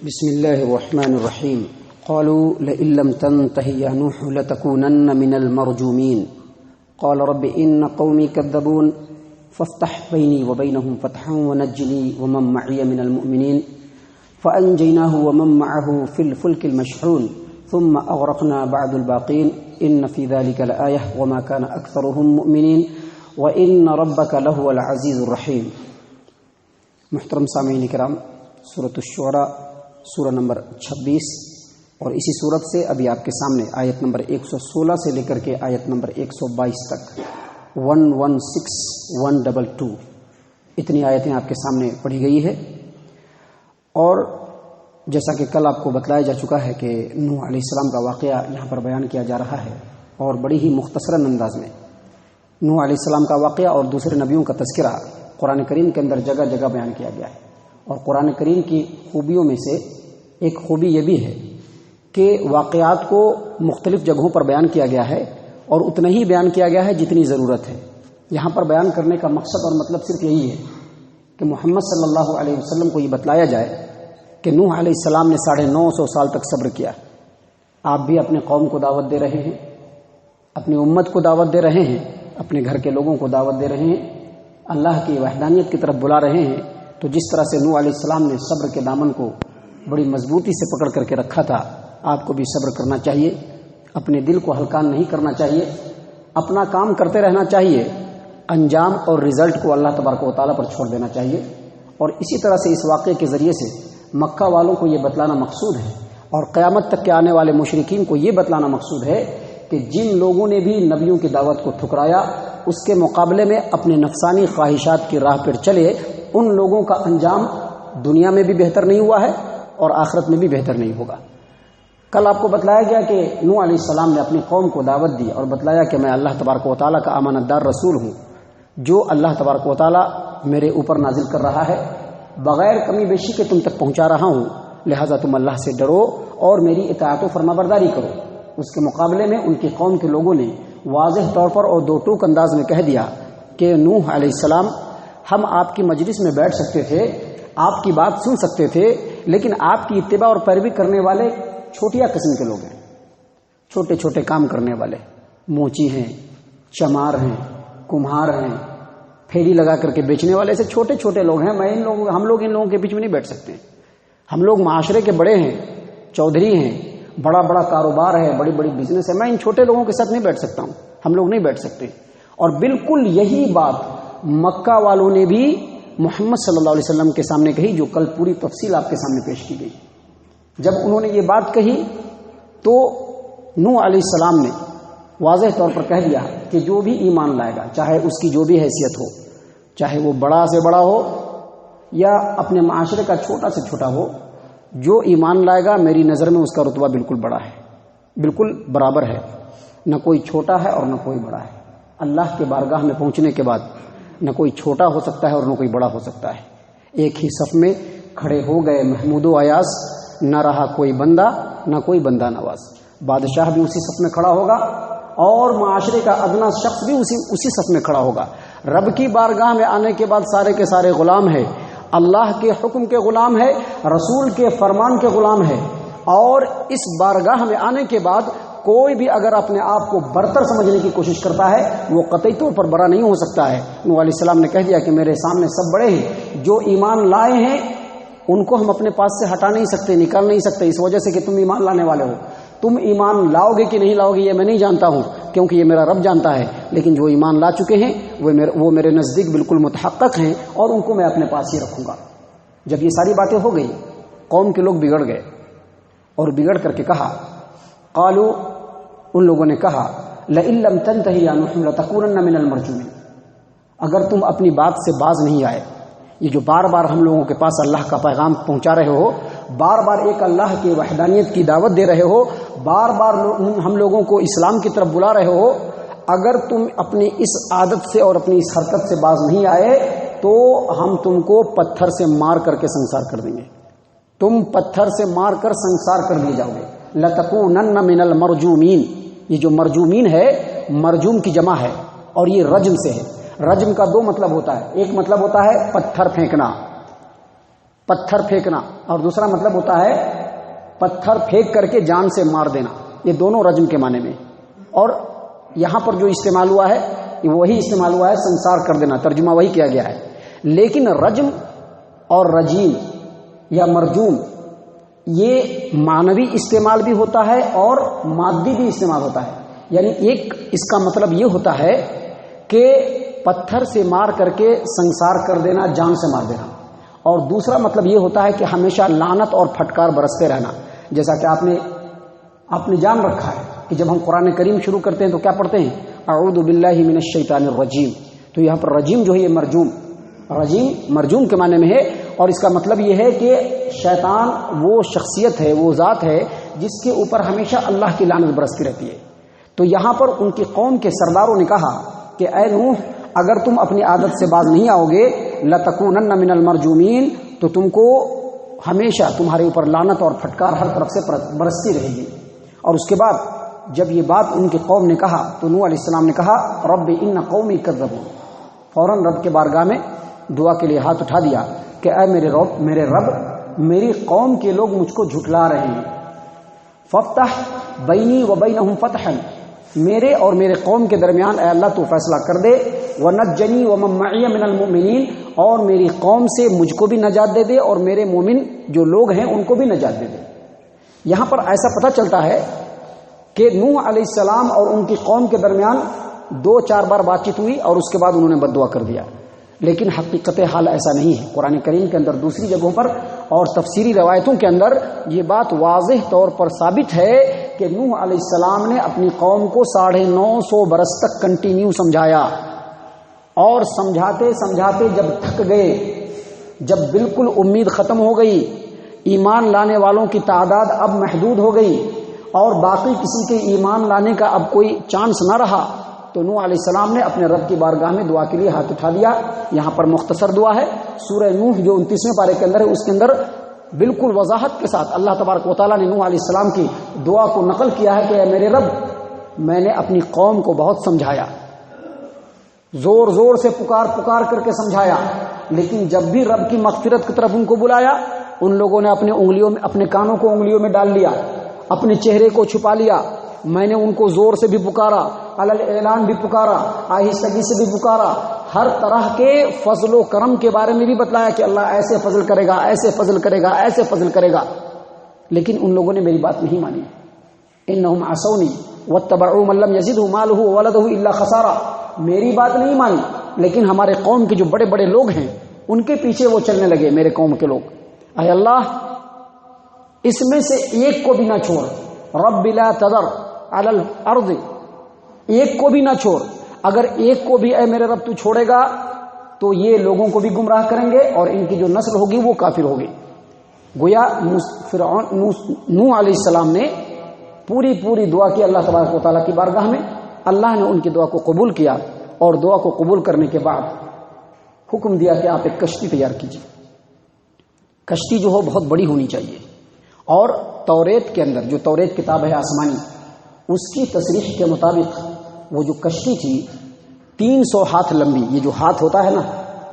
بسم الله الرحمن الرحيم. قالوا لئن لم تنته يا نوح لتكونن من المرجومين. قال رب إن قومي كذبون فافتح بيني وبينهم فتحا ونجني ومن معي من المؤمنين فأنجيناه ومن معه في الفلك المشحون ثم أغرقنا بعد الباقين إن في ذلك لآية وما كان أكثرهم مؤمنين وإن ربك لهو العزيز الرحيم. محترم سامعین کرام، سورۃ الشعراء سورہ نمبر 26 اور اسی صورت سے ابھی آپ کے سامنے آیت نمبر 116 سے لے کر کے آیت نمبر 122 تک 116 اتنی آیتیں آپ کے سامنے پڑھی گئی ہے. اور جیسا کہ کل آپ کو بتلایا جا چکا ہے کہ نوح علیہ السلام کا واقعہ یہاں پر بیان کیا جا رہا ہے اور بڑی ہی مختصراً انداز میں نوح علیہ السلام کا واقعہ اور دوسرے نبیوں کا تذکرہ قرآن کریم کے اندر جگہ جگہ بیان کیا گیا ہے. اور قرآن کریم کی خوبیوں میں سے ایک خوبی یہ بھی ہے کہ واقعات کو مختلف جگہوں پر بیان کیا گیا ہے اور اتنا ہی بیان کیا گیا ہے جتنی ضرورت ہے. یہاں پر بیان کرنے کا مقصد اور مطلب صرف یہی ہے کہ محمد صلی اللہ علیہ وسلم کو یہ بتلایا جائے کہ نوح علیہ السلام نے 950 سال تک صبر کیا. آپ بھی اپنے قوم کو دعوت دے رہے ہیں، اپنی امت کو دعوت دے رہے ہیں، اپنے گھر کے لوگوں کو دعوت دے رہے ہیں، اللہ کی وحدانیت کی طرف بلا رہے ہیں. تو جس طرح سے نوح علیہ السلام نے صبر کے دامن کو بڑی مضبوطی سے پکڑ کر کے رکھا تھا، آپ کو بھی صبر کرنا چاہیے، اپنے دل کو ہلکان نہیں کرنا چاہیے، اپنا کام کرتے رہنا چاہیے، انجام اور رزلٹ کو اللہ تبارک و تعالیٰ پر چھوڑ دینا چاہیے. اور اسی طرح سے اس واقعے کے ذریعے سے مکہ والوں کو یہ بتلانا مقصود ہے اور قیامت تک کے آنے والے مشرکین کو یہ بتلانا مقصود ہے کہ جن لوگوں نے بھی نبیوں کی دعوت کو ٹھکرایا، اس کے مقابلے میں اپنے نفسانی خواہشات کی راہ پر چلے، ان لوگوں کا انجام دنیا میں بھی بہتر نہیں ہوا ہے اور آخرت میں بھی بہتر نہیں ہوگا. کل آپ کو بتلایا گیا کہ نوح علیہ السلام نے اپنی قوم کو دعوت دی اور بتلایا کہ میں اللہ تبارک و تعالیٰ کا امانت دار رسول ہوں، جو اللہ تبارک و تعالیٰ میرے اوپر نازل کر رہا ہے بغیر کمی بیشی کے تم تک پہنچا رہا ہوں، لہٰذا تم اللہ سے ڈرو اور میری اطاعت و فرما برداری کرو. اس کے مقابلے میں ان کی قوم کے لوگوں نے واضح طور پر اور دو ٹوک انداز میں کہہ دیا کہ نوح علیہ السلام، ہم آپ کی مجلس میں بیٹھ سکتے تھے، آپ کی بات سن سکتے تھے، لیکن آپ کی اتباع اور پیروی کرنے والے چھوٹیا قسم کے لوگ ہیں، چھوٹے چھوٹے کام کرنے والے، موچی ہیں، چمار ہیں، کمہار ہیں، پھیری لگا کر کے بیچنے والے، ایسے چھوٹے چھوٹے لوگ ہیں. ہم لوگ ان لوگوں کے بیچ میں نہیں بیٹھ سکتے. ہم لوگ معاشرے کے بڑے ہیں، چودھری ہیں، بڑا بڑا کاروبار ہے، بڑی بڑی بزنس ہے، میں ان چھوٹے لوگوں کے ساتھ نہیں بیٹھ سکتا ہوں، ہم لوگ نہیں بیٹھ سکتے. اور بالکل یہی بات مکہ والوں نے بھی محمد صلی اللہ علیہ وسلم کے سامنے کہی، جو کل پوری تفصیل آپ کے سامنے پیش کی گئی. جب انہوں نے یہ بات کہی تو نوح علیہ السلام نے واضح طور پر کہہ دیا کہ جو بھی ایمان لائے گا، چاہے اس کی جو بھی حیثیت ہو، چاہے وہ بڑا سے بڑا ہو یا اپنے معاشرے کا چھوٹا سے چھوٹا ہو، جو ایمان لائے گا میری نظر میں اس کا رتبہ بالکل بڑا ہے، بالکل برابر ہے، نہ کوئی چھوٹا ہے اور نہ کوئی بڑا ہے. اللہ کے بارگاہ میں پہنچنے کے بعد نہ کوئی چھوٹا ہو سکتا ہے اور نہ کوئی بڑا ہو سکتا ہے. ایک ہی صف میں کھڑے ہو گئے محمود و ایاز، نہ رہا کوئی بندہ نہ کوئی بندہ نواز. بادشاہ بھی اسی صف میں کھڑا ہوگا اور معاشرے کا ادنا شخص بھی اسی صف میں کھڑا ہوگا. رب کی بارگاہ میں آنے کے بعد سارے کے سارے غلام ہے، اللہ کے حکم کے غلام ہے، رسول کے فرمان کے غلام ہے. اور اس بارگاہ میں آنے کے بعد کوئی بھی اگر اپنے آپ کو برتر سمجھنے کی کوشش کرتا ہے وہ قطعی طور پر بڑا نہیں ہو سکتا ہے. نوح علیہ السلام نے کہہ دیا کہ میرے سامنے سب بڑے ہیں، جو ایمان لائے ہیں ان کو ہم اپنے پاس سے ہٹا نہیں سکتے، نکال نہیں سکتے، اس وجہ سے کہ تم ایمان لانے والے ہو. تم ایمان لاؤ گے کہ نہیں لاؤ گے یہ میں نہیں جانتا ہوں، کیونکہ یہ میرا رب جانتا ہے، لیکن جو ایمان لا چکے ہیں وہ میرے نزدیک بالکل متحقق ہیں اور ان کو میں اپنے پاس ہی رکھوں گا. جب یہ ساری باتیں ہو گئی، قوم کے لوگ بگڑ گئے اور بگڑ کر کے کہا، قالوا، ان لوگوں نے کہا، لئن لم تنتهِ يا نوح لتكونن من المرجومين، اگر تم اپنی بات سے باز نہیں آئے، یہ جو بار بار ہم لوگوں کے پاس اللہ کا پیغام پہنچا رہے ہو، بار بار ایک اللہ کی وحدانیت کی دعوت دے رہے ہو، بار بار ہم لوگوں کو اسلام کی طرف بلا رہے ہو، اگر تم اپنی اس عادت سے اور اپنی اس حرکت سے باز نہیں آئے تو ہم تم کو پتھر سے مار کر کے سنسار کر دیں گے. تم پتھر سے مار کر سنسار کر دیے جاؤ گے. لتکونن من المرجومین، یہ جو مرجومین ہے مرجوم کی جمع ہے اور یہ رجم سے ہے. رجم کا دو مطلب ہوتا ہے، ایک مطلب ہوتا ہے پتھر پھینکنا، پتھر پھینکنا، اور دوسرا مطلب ہوتا ہے پتھر پھینک کر کے جان سے مار دینا، یہ دونوں رجم کے معنی میں. اور یہاں پر جو استعمال ہوا ہے وہی استعمال ہوا ہے سنسار کر دینا، ترجمہ وہی کیا گیا ہے. لیکن رجم اور رجیم یا مرجوم یہ معنوی استعمال بھی ہوتا ہے اور مادی بھی استعمال ہوتا ہے. یعنی ایک اس کا مطلب یہ ہوتا ہے کہ پتھر سے مار کر کے سنسار کر دینا، جان سے مار دینا، اور دوسرا مطلب یہ ہوتا ہے کہ ہمیشہ لعنت اور پھٹکار برستے رہنا. جیسا کہ آپ نے جان رکھا ہے کہ جب ہم قرآن کریم شروع کرتے ہیں تو کیا پڑھتے ہیں؟ اعوذ باللہ من الشیطان الرجیم. تو یہاں پر رجیم جو ہے یہ مرجوم کے معنی میں ہے، اور اس کا مطلب یہ ہے کہ شیطان وہ شخصیت ہے، وہ ذات ہے جس کے اوپر ہمیشہ اللہ کی لعنت برستی رہتی ہے. تو یہاں پر ان کی قوم کے سرداروں نے کہا کہ اے نوح، اگر تم اپنی عادت سے باز نہیں آؤ گے لَتَكُونَنَّ مِنَ الْمَرْجُومِينَ، تو تم کو ہمیشہ تمہارے اوپر لعنت اور پھٹکار ہر طرف سے برستی رہے گی. اور اس کے بعد جب یہ بات ان کی قوم نے کہا تو نوح علیہ السلام نے کہا رب ان قومی کذبون، فوراً رب کے بارگاہ میں دعا کے لیے ہاتھ اٹھا دیا کہ اے میرے رب، میری قوم کے لوگ مجھ کو جھٹلا رہے ہیں. فافتح بینی و بینہم فتحا، میرے اور میرے قوم کے درمیان اے اللہ تو فیصلہ کر دے. ونجنی ومن معی من المؤمنین، اور میری قوم سے مجھ کو بھی نجات دے دے اور میرے مومن جو لوگ ہیں ان کو بھی نجات دے دے. یہاں پر ایسا پتہ چلتا ہے کہ نوح علیہ السلام اور ان کی قوم کے درمیان 2-4 بار بات چیت ہوئی اور اس کے بعد انہوں نے بد دعا کر دیا. لیکن حقیقت حال ایسا نہیں ہے. قرآن کریم کے اندر دوسری جگہوں پر اور تفسیری روایتوں کے اندر یہ بات واضح طور پر ثابت ہے کہ نوح علیہ السلام نے اپنی قوم کو 950 برس تک کنٹینیو سمجھایا، اور سمجھاتے سمجھاتے جب تھک گئے، جب بالکل امید ختم ہو گئی، ایمان لانے والوں کی تعداد اب محدود ہو گئی اور باقی کسی کے ایمان لانے کا اب کوئی چانس نہ رہا، تو نوح علیہ السلام نے اپنے رب کی بارگاہ میں دعا کے لیے ہاتھ اٹھا دیا. یہاں پر مختصر دعا ہے، سورہ نوح جو 29ویں پارے کے اندر ہے اس کے اندر بالکل وضاحت کے ساتھ اللہ تبارک و تعالیٰ نے نوح علیہ السلام کی دعا کو نقل کیا ہے کہ اے میرے رب، میں نے اپنی قوم کو بہت سمجھایا، زور زور سے پکار کر کے سمجھایا، لیکن جب بھی رب کی مغفرت کی طرف ان کو بلایا، ان لوگوں نے اپنے کانوں کو انگلیوں میں ڈال لیا، اپنے چہرے کو چھپا لیا. میں نے ان کو زور سے بھی پکارا، علل اعلان بھی پکارا، آہستگی سے بھی پکارا، ہر طرح کے فضل و کرم کے بارے میں بھی بتلایا کہ اللہ ایسے فضل کرے گا، ایسے فضل کرے گا، ایسے فضل کرے گا. لیکن ان لوگوں نے میری بات نہیں مانی. انہم عصونی واتبعوا من لم یزدہ مالہ وولدہ الا خسارا، میری بات نہیں مانی، لیکن ہمارے قوم کے جو بڑے بڑے لوگ ہیں ان کے پیچھے وہ چلنے لگے. میرے قوم کے لوگ، اے اللہ اس میں سے ایک کو بھی نہ چھوڑ، رب لا تذر علی الارض، ایک کو بھی نہ چھوڑ. اگر ایک کو بھی اے میرے رب تو چھوڑے گا تو یہ لوگوں کو بھی گمراہ کریں گے اور ان کی جو نسل ہوگی وہ کافر ہوگی. گویا نوح علیہ السلام نے پوری دعا کی اللہ تبارک و تعالیٰ کی بارگاہ میں. اللہ نے ان کی دعا کو قبول کیا اور دعا کو قبول کرنے کے بعد حکم دیا کہ آپ ایک کشتی تیار کیجیے. کشتی جو ہو بہت بڑی ہونی چاہیے، اور توریت کے اندر جو توریت کتاب ہے آسمانی، اس کی تصریح کے مطابق وہ جو کشتی تھی 300 ہاتھ لمبی، یہ جو ہاتھ ہوتا ہے نا،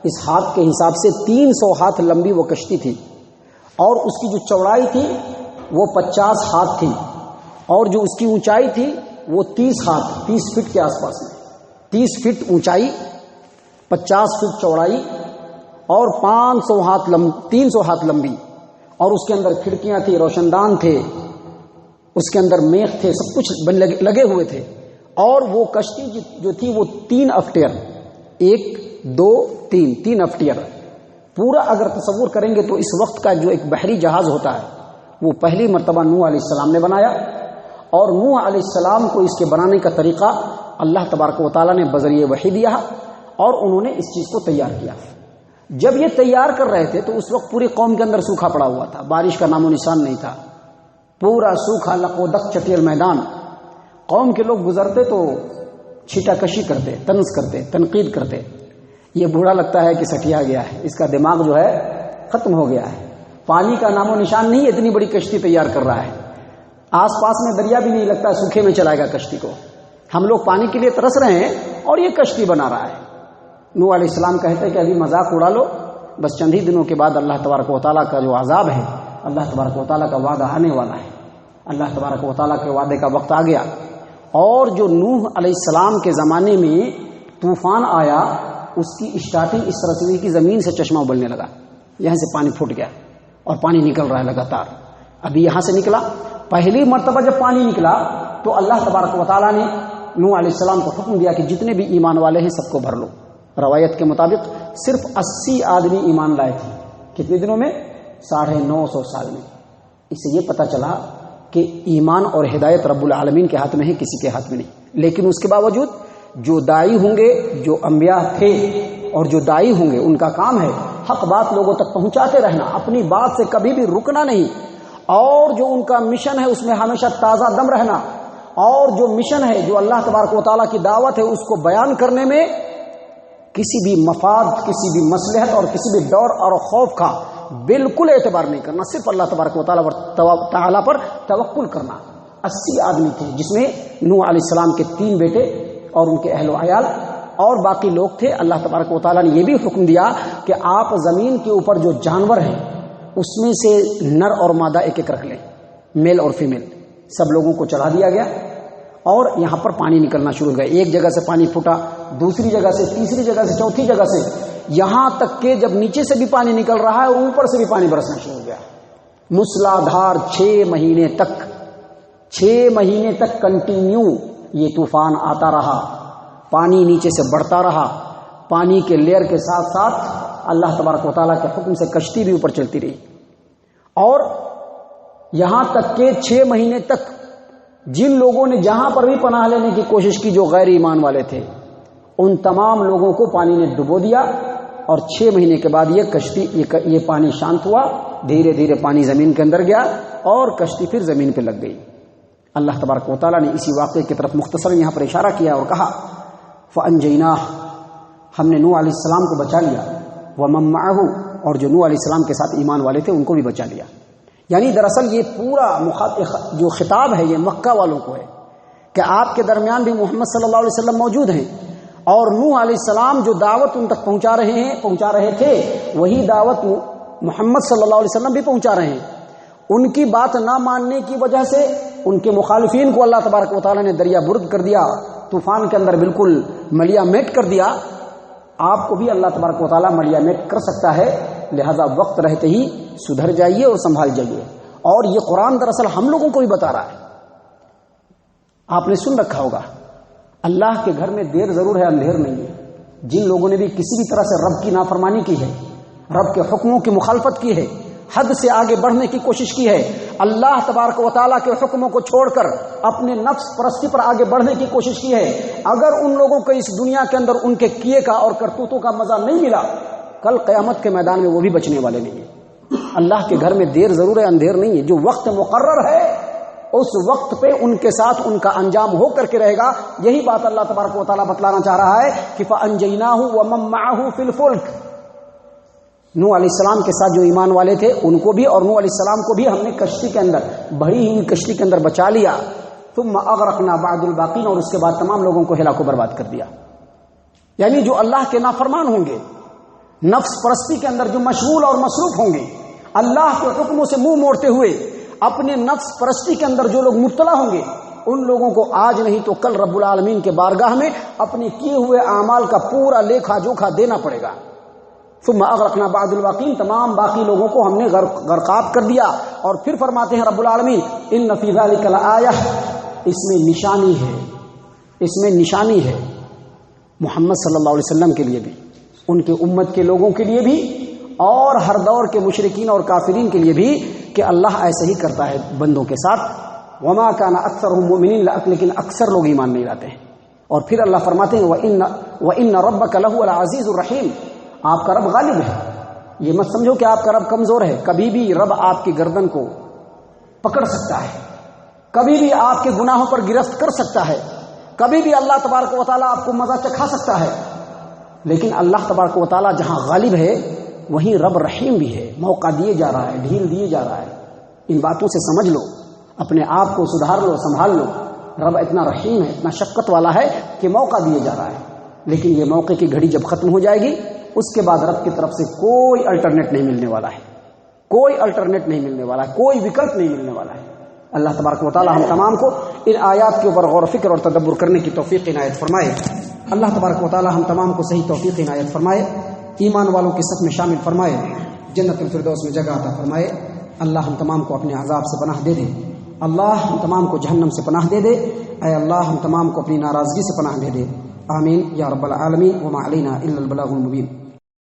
اس ہاتھ کے حساب سے 300 ہاتھ لمبی وہ کشتی تھی، اور اس کی جو چوڑائی تھی وہ 50 ہاتھ تھی، اور جو اس کی اونچائی تھی وہ 30 ہاتھ 30 فٹ کے آس پاس میں، 30 فٹ اونچائی، 50 فٹ چوڑائی اور 300 ہاتھ لمبی. اور اس کے اندر کھڑکیاں تھی، روشن دان تھے، اس کے اندر میخ تھے، سب کچھ لگے ہوئے تھے. اور وہ کشتی جو تھی وہ 3 افٹیر، 1 2 3 افٹیر پورا اگر تصور کریں گے تو اس وقت کا جو ایک بحری جہاز ہوتا ہے وہ پہلی مرتبہ نوح علیہ السلام نے بنایا. اور نوح علیہ السلام کو اس کے بنانے کا طریقہ اللہ تبارک و تعالیٰ نے بذریعہ وحی دیا اور انہوں نے اس چیز کو تیار کیا. جب یہ تیار کر رہے تھے تو اس وقت پوری قوم کے اندر سوکھا پڑا ہوا تھا، بارش کا نام و نشان نہیں تھا، پورا سوکھا لقودق چٹیل میدان. قوم کے لوگ گزرتے تو چھیٹا کشی کرتے، طنز کرتے، تنقید کرتے. یہ بوڑھا لگتا ہے کہ سٹیا گیا ہے، اس کا دماغ جو ہے ختم ہو گیا ہے، پانی کا نام و نشان نہیں، اتنی بڑی کشتی تیار کر رہا ہے، آس پاس میں دریا بھی نہیں لگتا، سوکھے میں چلائے گا کشتی کو. ہم لوگ پانی کے لیے ترس رہے ہیں اور یہ کشتی بنا رہا ہے. نوح علیہ السلام کہتے ہیں کہ ابھی مذاق اڑا لو، بس چند ہی دنوں کے بعد اللہ تبارک و تعالیٰ کا جو عذاب ہے، اللہ تبارک و تعالیٰ کا وعدہ آنے والا ہے۔ اللہ تبارک و تعالیٰ کے وعدے کا وقت آ گیا، اور جو نوح علیہ السلام کے زمانے میں طوفان آیا، اس کی اسٹارٹنگ اس طرح سے ہوئی کہ زمین سے چشمہ ابلنے لگا، یہاں سے پانی پھوٹ گیا اور پانی نکل رہا ہے لگاتار۔ ابھی یہاں سے نکلا، پہلی مرتبہ جب پانی نکلا تو اللہ تبارک و تعالیٰ نے نوح علیہ السلام کو حکم دیا کہ جتنے بھی ایمان والے ہیں سب کو بھر لو۔ روایت کے مطابق صرف 80 آدمی ایمان لائے تھے۔ کتنے دنوں میں؟ 950 سال میں۔ اس سے یہ پتہ چلا کہ ایمان اور ہدایت رب العالمین کے ہاتھ میں ہے، کسی کے ہاتھ میں نہیں۔ لیکن اس کے باوجود جو داعی ہوں گے، جو انبیاء تھے اور جو داعی ہوں گے، ان کا کام ہے حق بات لوگوں تک پہنچاتے رہنا، اپنی بات سے کبھی بھی رکنا نہیں، اور جو ان کا مشن ہے اس میں ہمیشہ تازہ دم رہنا، اور جو مشن ہے، جو اللہ تبارک و تعالیٰ کی دعوت ہے، اس کو بیان کرنے میں کسی بھی مفاد، کسی بھی مصلحت اور کسی بھی ڈر اور خوف کا بالکل اعتبار نہیں کرنا، صرف اللہ تبارک و تعالیٰ پر توکل کرنا۔ 80 آدمی تھے، جس میں نوح علیہ السلام کے 3 بیٹے اور ان کے اہل و عیال اور باقی لوگ تھے۔ اللہ تبارک و تعالیٰ نے یہ بھی حکم دیا کہ آپ زمین کے اوپر جو جانور ہیں اس میں سے نر اور مادہ ایک ایک رکھ لیں، میل اور فیمیل، سب لوگوں کو چڑھا دیا گیا، اور یہاں پر پانی نکلنا شروع ہو گیا۔ ایک جگہ سے پانی پھوٹا، دوسری جگہ سے، تیسری جگہ سے، چوتھی جگہ سے، یہاں تک کہ جب نیچے سے بھی پانی نکل رہا ہے اور اوپر سے بھی پانی برسنا شروع ہو گیا۔ موسلادھار 6 مہینے تک کنٹینیو یہ طوفان آتا رہا، پانی نیچے سے بڑھتا رہا، پانی کے لیئر کے ساتھ ساتھ اللہ تبارک و تعالیٰ کے حکم سے کشتی بھی اوپر چلتی رہی، اور یہاں تک کہ 6 مہینے تک جن لوگوں نے جہاں پر بھی پناہ لینے کی کوشش کی، جو غیر ایمان والے تھے، ان تمام لوگوں کو پانی نے ڈبو دیا، اور 6 مہینے کے بعد یہ کشتی، یہ پانی شانت ہوا، دھیرے دھیرے پانی زمین کے اندر گیا اور کشتی پھر زمین پہ لگ گئی۔ اللہ تبارک و تعالیٰ نے اسی واقعے کی طرف مختصر یہاں پر اشارہ کیا اور کہا فَأَنْجَيْنَاهُ، ہم نے نوح علیہ السلام کو بچا لیا، وَمَن مَّعَهُ، اور جو نوح علیہ السلام کے ساتھ ایمان والے تھے ان کو بھی بچا لیا۔ یعنی دراصل یہ پورا جو خطاب ہے یہ مکہ والوں کو ہے کہ آپ کے درمیان بھی محمد صلی اللہ علیہ وسلم موجود ہیں، اور نوح علیہ السلام جو دعوت ان تک پہنچا رہے تھے وہی دعوت محمد صلی اللہ علیہ وسلم بھی پہنچا رہے ہیں۔ ان کی بات نہ ماننے کی وجہ سے ان کے مخالفین کو اللہ تبارک و تعالیٰ نے دریا برد کر دیا، طوفان کے اندر بالکل ملیا میٹ کر دیا۔ آپ کو بھی اللہ تبارک و تعالیٰ ملیا میٹ کر سکتا ہے، لہذا وقت رہتے ہی سدھر جائیے اور سنبھال جائیے۔ اور یہ قرآن دراصل ہم لوگوں کو بھی بتا رہا ہے۔ آپ نے سن رکھا ہوگا، اللہ کے گھر میں دیر ضرور ہے، اندھیر نہیں ہے۔ جن لوگوں نے بھی کسی بھی طرح سے رب کی نافرمانی کی ہے، رب کے حکموں کی مخالفت کی ہے، حد سے آگے بڑھنے کی کوشش کی ہے، اللہ تبارک و تعالیٰ کے حکموں کو چھوڑ کر اپنے نفس پرستی پر آگے بڑھنے کی کوشش کی ہے، اگر ان لوگوں کو اس دنیا کے اندر ان کے کیے کا اور کرتوتوں کا مزہ نہیں ملا، کل قیامت کے میدان میں وہ بھی بچنے والے نہیں ہیں۔ اللہ کے گھر میں دیر ضرور ہے، اندھیر نہیں ہے۔ جو وقت مقرر ہے اس وقت پہ ان کے ساتھ ان کا انجام ہو کر کے رہے گا۔ یہی بات اللہ تبارک و تعالیٰ بتلانا چاہ رہا ہے کہ فَأَنْجَيْنَاهُ وَمَن مَّعَهُ فِي الْفُلْكِ، نوح علیہ السلام کے ساتھ جو ایمان والے تھے ان کو بھی، اور نوح علیہ السلام کو بھی ہم نے کشتی کے اندر، بڑی ہی کشتی کے اندر بچا لیا۔ ثم اغرقنا بعد الباقین، اور اس کے بعد تمام لوگوں کو ہلاک و برباد کر دیا۔ یعنی جو اللہ کے نافرمان ہوں گے، نفس پرستی کے اندر جو مشغول اور مصروف ہوں گے، اللہ کے حکموں سے منہ موڑتے ہوئے اپنے نفس پرستی کے اندر جو لوگ مبتلا ہوں گے، ان لوگوں کو آج نہیں تو کل رب العالمین کے بارگاہ میں اپنے کیے ہوئے اعمال کا پورا لیکھا جوکھا دینا پڑے گا۔ ثم اغرقنا بعد الباقین، تمام باقی لوگوں کو ہم نے غرقاب کر دیا۔ اور پھر فرماتے ہیں رب العالمین ان فی ذلک لآیہ، اس میں نشانی ہے، اس میں نشانی ہے محمد صلی اللہ علیہ وسلم کے لیے بھی، ان کے امت کے لوگوں کے لیے بھی، اور ہر دور کے مشرکین اور کافرین کے لیے بھی، کہ اللہ ایسے ہی کرتا ہے بندوں کے ساتھ۔ وما کان اکثرهم مؤمنین، لیکن اکثر لوگ ایمان نہیں لاتے ہیں۔ اور پھر اللہ فرماتے ہیں وَإِنَّ رَبَّكَ لَهُوَ الْعَزِيزُ الرَّحِيمُ، آپ کا رب غالب ہے۔ یہ مت سمجھو کہ آپ کا رب کمزور ہے، کبھی بھی رب آپ کی گردن کو پکڑ سکتا ہے، کبھی بھی آپ کے گناہوں پر گرفت کر سکتا ہے، کبھی بھی اللہ تبارک و تعالیٰ آپ کو مزہ چکھا سکتا ہے۔ لیکن اللہ تبارک و تعالیٰ جہاں غالب ہے وہیں رب رحیم بھی ہے، موقع دیے جا رہا ہے، ڈھیل دیے جا رہا ہے۔ ان باتوں سے سمجھ لو، اپنے آپ کو سدھار لو، سنبھال لو۔ رب اتنا رحیم ہے، اتنا شفقت والا ہے کہ موقع دیے جا رہا ہے، لیکن یہ موقع کی گھڑی جب ختم ہو جائے گی اس کے بعد رب کی طرف سے کوئی الٹرنیٹ نہیں ملنے والا ہے، کوئی الٹرنیٹ نہیں ملنے والا ہے، کوئی وکلپ نہیں ملنے والا ہے۔ اللہ تبارک و تعالی ہم تمام کو ان آیات کے اوپر غور و فکر اور تدبر کرنے کی توفیق عنایت فرمائے۔ اللہ تبارک و تعالی ہم تمام کو صحیح توفیق عنایت فرمائے، ایمان والوں کی صف میں شامل فرمائے، جنت الفردوس میں جگہ عطا فرمائے۔ اللہ ہم تمام کو اپنے عذاب سے پناہ دے دے، اللہ ہم تمام کو جہنم سے پناہ دے دے، اے اللہ ہم تمام کو اپنی ناراضگی سے پناہ دے دے۔ آمین یا رب العالمین، وما علینا الا البلاغ المبین۔